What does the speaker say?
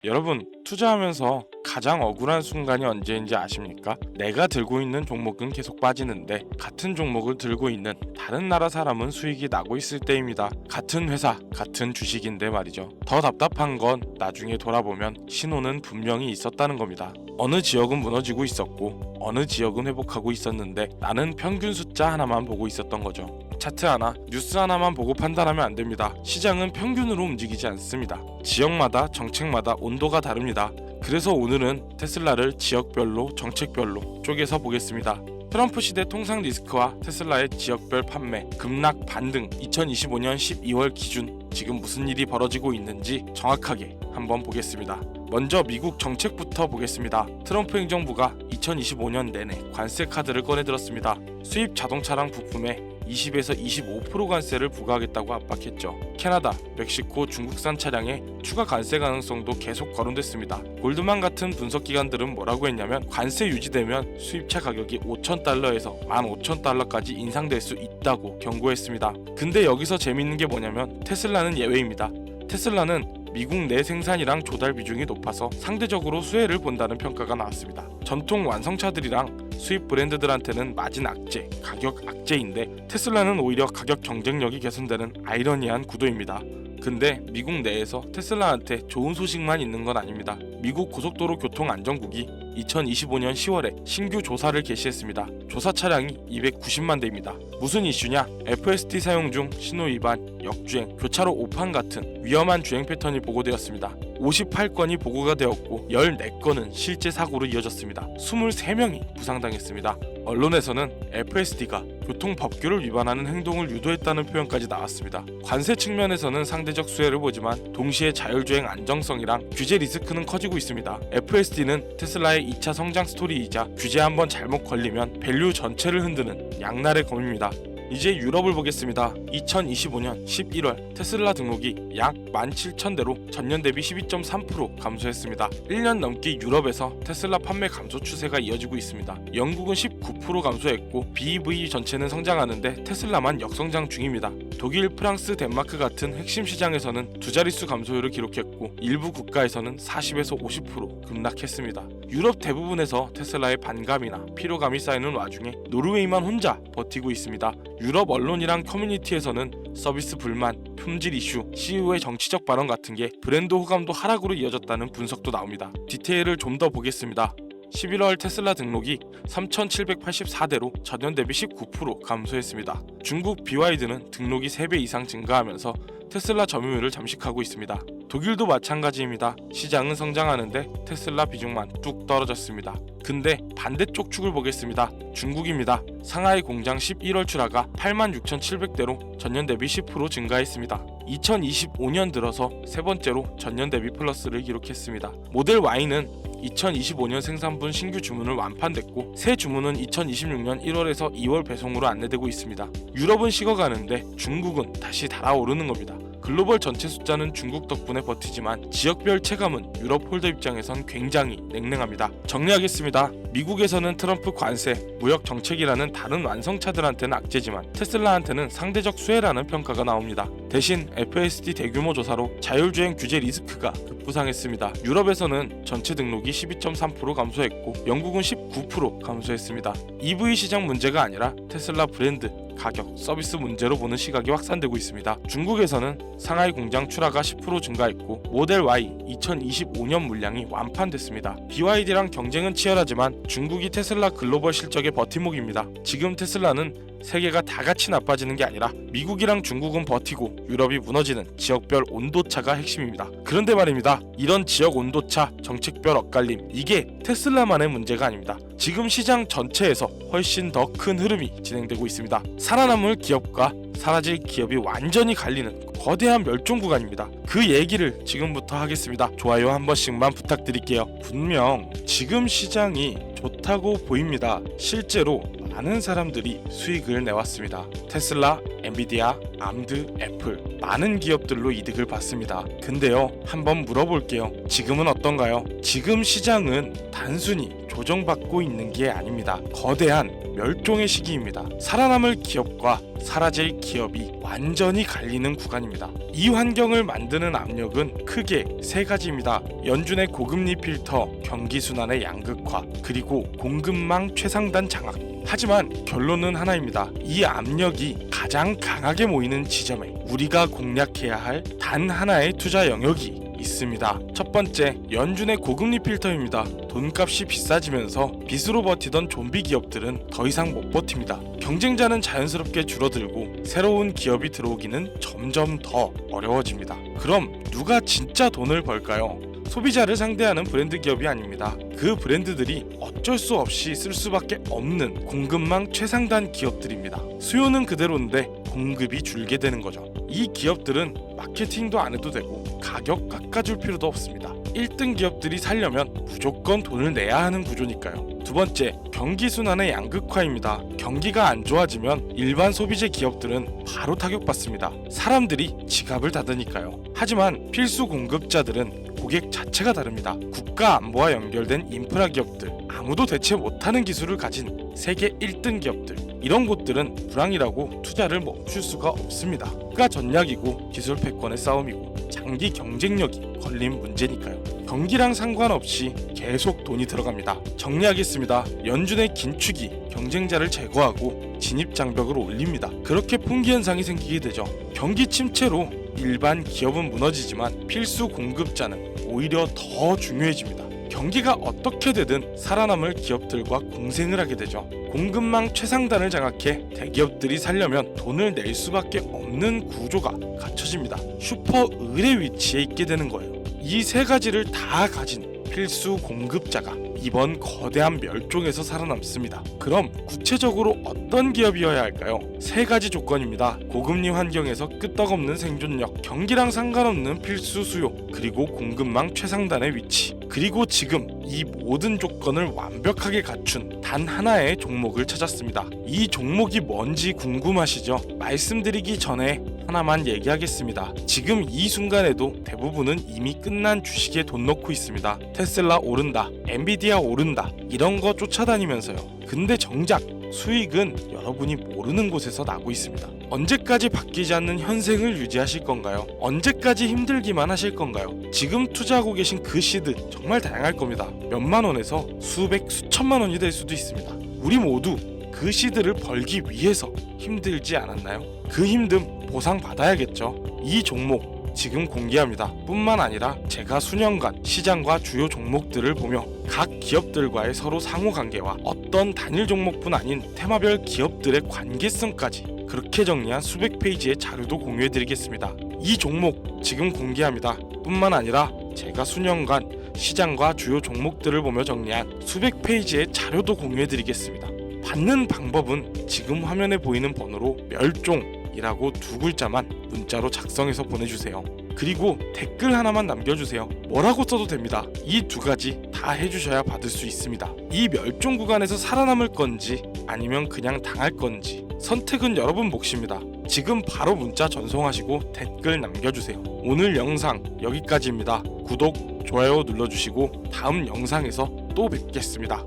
여러분, 투자하면서 가장 억울한 순간이 언제인지 아십니까? 내가 들고 있는 종목은 계속 빠지는데 같은 종목을 들고 있는 다른 나라 사람은 수익이 나고 있을 때입니다. 같은 회사, 같은 주식인데 말이죠. 더 답답한 건 나중에 돌아보면 신호는 분명히 있었다는 겁니다. 어느 지역은 무너지고 있었고 어느 지역은 회복하고 있었는데 나는 평균 숫자 하나만 보고 있었던 거죠. 차트 하나, 뉴스 하나만 보고 판단하면 안 됩니다. 시장은 평균으로 움직이지 않습니다. 지역마다 정책마다 온도가 다릅니다. 그래서 오늘은 테슬라를 지역별로 정책별로 쪼개서 보겠습니다. 트럼프 시대 통상 리스크와 테슬라의 지역별 판매, 급락 반등 2025년 12월 기준 지금 무슨 일이 벌어지고 있는지 정확하게 한번 보겠습니다. 먼저 미국 정책부터 보겠습니다. 트럼프 행정부가 2025년 내내 관세 카드를 꺼내들었습니다. 수입 자동차랑 부품에 20에서 25% 관세를 부과하겠다고 압박했죠. 캐나다, 멕시코, 중국산 차량에 추가 관세 가능성도 계속 거론됐습니다. 골드만 같은 분석기관들은 뭐라고 했냐면 관세 유지되면 수입차 가격이 $5,000에서 $15,000까지 인상될 수 있다고 경고했습니다. 근데 여기서 재밌는 게 뭐냐면 테슬라는 예외입니다. 테슬라는 미국 내 생산이랑 조달 비중이 높아서 상대적으로 수혜를 본다는 평가가 나왔습니다. 전통 완성차들이랑 수입 브랜드들한테는 마진 악재, 가격 악재인데 테슬라는 오히려 가격 경쟁력이 개선되는 아이러니한 구도입니다. 근데 미국 내에서 테슬라한테 좋은 소식만 있는 건 아닙니다. 미국 고속도로 교통안전국이 2025년 10월에 신규 조사를 개시했습니다. 조사 차량이 290만 대입니다. 무슨 이슈냐? FSD 사용 중 신호위반, 역주행, 교차로 오판 같은 위험한 주행 패턴이 보고되었습니다. 58건이 보고가 되었고 14건은 실제 사고로 이어졌습니다. 23명이 부상당했습니다. 언론에서는 FSD가 교통법규를 위반하는 행동을 유도했다는 표현까지 나왔습니다. 관세 측면에서는 상대적 수혜를 보지만 동시에 자율주행 안정성이랑 규제 리스크는 커지고 있습니다. FSD는 테슬라의 2차 성장 스토리이자 규제 한번 잘못 걸리면 밸류 전체를 흔드는 양날의 검입니다. 이제 유럽을 보겠습니다. 2025년 11월 테슬라 등록이 약 17,000대로 전년 대비 12.3% 감소했습니다. 1년 넘게 유럽에서 테슬라 판매 감소 추세가 이어지고 있습니다. 영국은 19% 감소했고 BEV 전체는 성장하는데 테슬라만 역성장 중입니다. 독일, 프랑스, 덴마크 같은 핵심 시장에서는 두 자릿수 감소율을 기록했고 일부 국가에서는 40에서 50% 급락했습니다. 유럽 대부분에서 테슬라의 반감이나 피로감이 쌓이는 와중에 노르웨이만 혼자 버티고 있습니다. 유럽 언론이랑 커뮤니티에서는 서비스 불만, 품질 이슈, CEO의 정치적 발언 같은 게 브랜드 호감도 하락으로 이어졌다는 분석도 나옵니다. 디테일을 좀 더 보겠습니다. 11월 테슬라 등록이 3,784대로 전년 대비 19% 감소했습니다. 중국 BYD는 등록이 3배 이상 증가하면서 테슬라 점유율을 잠식하고 있습니다. 독일도 마찬가지입니다. 시장은 성장하는데 테슬라 비중만 뚝 떨어졌습니다. 근데 반대쪽 축을 보겠습니다. 중국입니다. 상하이 공장 11월 출하가 86,700대로 전년 대비 10% 증가했습니다. 2025년 들어서 세 번째로 전년 대비 플러스를 기록했습니다. 모델 Y는 2025년 생산분 신규 주문을 완판됐고 새 주문은 2026년 1월에서 2월 배송으로 안내되고 있습니다. 유럽은 식어가는데 중국은 다시 달아오르는 겁니다. 글로벌 전체 숫자는 중국 덕분에 버티지만 지역별 체감은 유럽 홀더 입장에선 굉장히 냉랭합니다. 정리하겠습니다. 미국에서는 트럼프 관세, 무역 정책이라는 다른 완성차들한테는 악재지만 테슬라한테는 상대적 수혜라는 평가가 나옵니다. 대신 FSD 대규모 조사로 자율주행 규제 리스크가 급부상했습니다. 유럽에서는 전체 등록이 12.3% 감소했고 영국은 19% 감소했습니다. EV 시장 문제가 아니라 테슬라 브랜드, 가격, 서비스 문제로 보는 시각이 확산되고 있습니다. 중국에서는 상하이 공장 출하가 10% 증가했고 모델 Y 2025년 물량이 완판됐습니다. BYD랑 경쟁은 치열하지만 중국이 테슬라 글로벌 실적의 버팀목입니다. 지금 테슬라는 세계가 다 같이 나빠지는 게 아니라 미국이랑 중국은 버티고 유럽이 무너지는 지역별 온도차가 핵심입니다. 그런데 말입니다. 이런 지역 온도차, 정책별 엇갈림, 이게 테슬라만의 문제가 아닙니다. 지금 시장 전체에서 훨씬 더 큰 흐름이 진행되고 있습니다. 살아남을 기업과 사라질 기업이 완전히 갈리는 거대한 멸종 구간입니다. 그 얘기를 지금부터 하겠습니다. 좋아요 한 번씩만 부탁드릴게요. 분명 지금 시장이 좋다고 보입니다. 실제로 많은 사람들이 수익을 내왔습니다. 테슬라, 엔비디아, 암드, 애플 많은 기업들로 이득을 봤습니다. 근데요, 한번 물어볼게요. 지금은 어떤가요? 지금 시장은 단순히 조정받고 있는 게 아닙니다. 거대한 멸종의 시기입니다. 살아남을 기업과 사라질 기업이 완전히 갈리는 구간입니다. 이 환경을 만드는 압력은 크게 세 가지입니다. 연준의 고금리 필터, 경기 순환의 양극화, 그리고 공급망 최상단 장악. 하지만 결론은 하나입니다. 이 압력이 가장 강하게 모이는 지점에 우리가 공략해야 할 단 하나의 투자 영역이 있습니다. 첫 번째, 연준의 고금리 필터입니다. 돈값이 비싸지면서 빚으로 버티던 좀비 기업들은 더 이상 못 버팁니다. 경쟁자는 자연스럽게 줄어들고 새로운 기업이 들어오기는 점점 더 어려워집니다. 그럼 누가 진짜 돈을 벌까요? 소비자를 상대하는 브랜드 기업이 아닙니다. 그 브랜드들이 어쩔 수 없이 쓸 수밖에 없는 공급망 최상단 기업들입니다. 수요는 그대로인데 공급이 줄게 되는 거죠. 이 기업들은 마케팅도 안 해도 되고 가격 깎아줄 필요도 없습니다. 1등 기업들이 살려면 무조건 돈을 내야 하는 구조니까요. 두 번째, 경기 순환의 양극화입니다. 경기가 안 좋아지면 일반 소비재 기업들은 바로 타격받습니다. 사람들이 지갑을 닫으니까요. 하지만 필수 공급자들은 고객 자체가 다릅니다. 국가 안보와 연결된 인프라 기업들, 아무도 대체 못하는 기술을 가진 세계 1등 기업들, 이런 곳들은 불황이라고 투자를 멈출 수가 없습니다. 국가 전략이고 기술 패권의 싸움이고 장기 경쟁력이 걸린 문제니까요. 경기랑 상관없이 계속 돈이 들어갑니다. 정리하겠습니다. 연준의 긴축이 경쟁자를 제거하고 진입 장벽을 올립니다. 그렇게 풍기 현상이 생기게 되죠. 경기 침체로 일반 기업은 무너지지만 필수 공급자는 오히려 더 중요해집니다. 경기가 어떻게 되든 살아남을 기업들과 공생을 하게 되죠. 공급망 최상단을 장악해 대기업들이 살려면 돈을 낼 수밖에 없는 구조가 갖춰집니다. 슈퍼 을의 위치에 있게 되는 거예요. 이 세 가지를 다 가진 필수 공급자가 이번 거대한 멸종에서 살아남습니다. 그럼 구체적으로 어떤 기업이어야 할까요? 세 가지 조건입니다. 고금리 환경에서 끄떡없는 생존력, 경기랑 상관없는 필수 수요, 그리고 공급망 최상단의 위치. 그리고 지금 이 모든 조건을 완벽하게 갖춘 단 하나의 종목을 찾았습니다. 이 종목이 뭔지 궁금하시죠? 말씀드리기 전에 하나만 얘기하겠습니다. 지금 이 순간에도 대부분은 이미 끝난 주식에 돈 넣고 있습니다. 테슬라 오른다, 엔비디아 오른다, 이런 거 쫓아다니면서요. 근데 정작 수익은 여러분이 모르는 곳에서 나고 있습니다. 언제까지 바뀌지 않는 현생을 유지하실 건가요? 언제까지 힘들기만 하실 건가요? 지금 투자하고 계신 그 시드 정말 다양할 겁니다. 몇만 원에서 수백, 수천만 원이 될 수도 있습니다. 우리 모두 그 시드를 벌기 위해서 힘들지 않았나요? 그 힘듦 보상받아야겠죠. 이 종목 지금 공개합니다. 뿐만 아니라 제가 수년간 시장과 주요 종목들을 보며 각 기업들과의 서로 상호관계와 어떤 단일 종목뿐 아닌 테마별 기업들의 관계성까지 그렇게 정리한 수백 페이지의 자료도 공유해드리겠습니다. 이 종목 지금 공개합니다. 뿐만 아니라 제가 수년간 시장과 주요 종목들을 보며 정리한 수백 페이지의 자료도 공유해드리겠습니다. 받는 방법은 지금 화면에 보이는 번호로 멸종이라고 두 글자만 문자로 작성해서 보내주세요. 그리고 댓글 하나만 남겨주세요. 뭐라고 써도 됩니다. 이 두 가지 다 해주셔야 받을 수 있습니다. 이 멸종 구간에서 살아남을 건지 아니면 그냥 당할 건지 선택은 여러분 몫입니다. 지금 바로 문자 전송하시고 댓글 남겨주세요. 오늘 영상 여기까지입니다. 구독, 좋아요 눌러주시고 다음 영상에서 또 뵙겠습니다.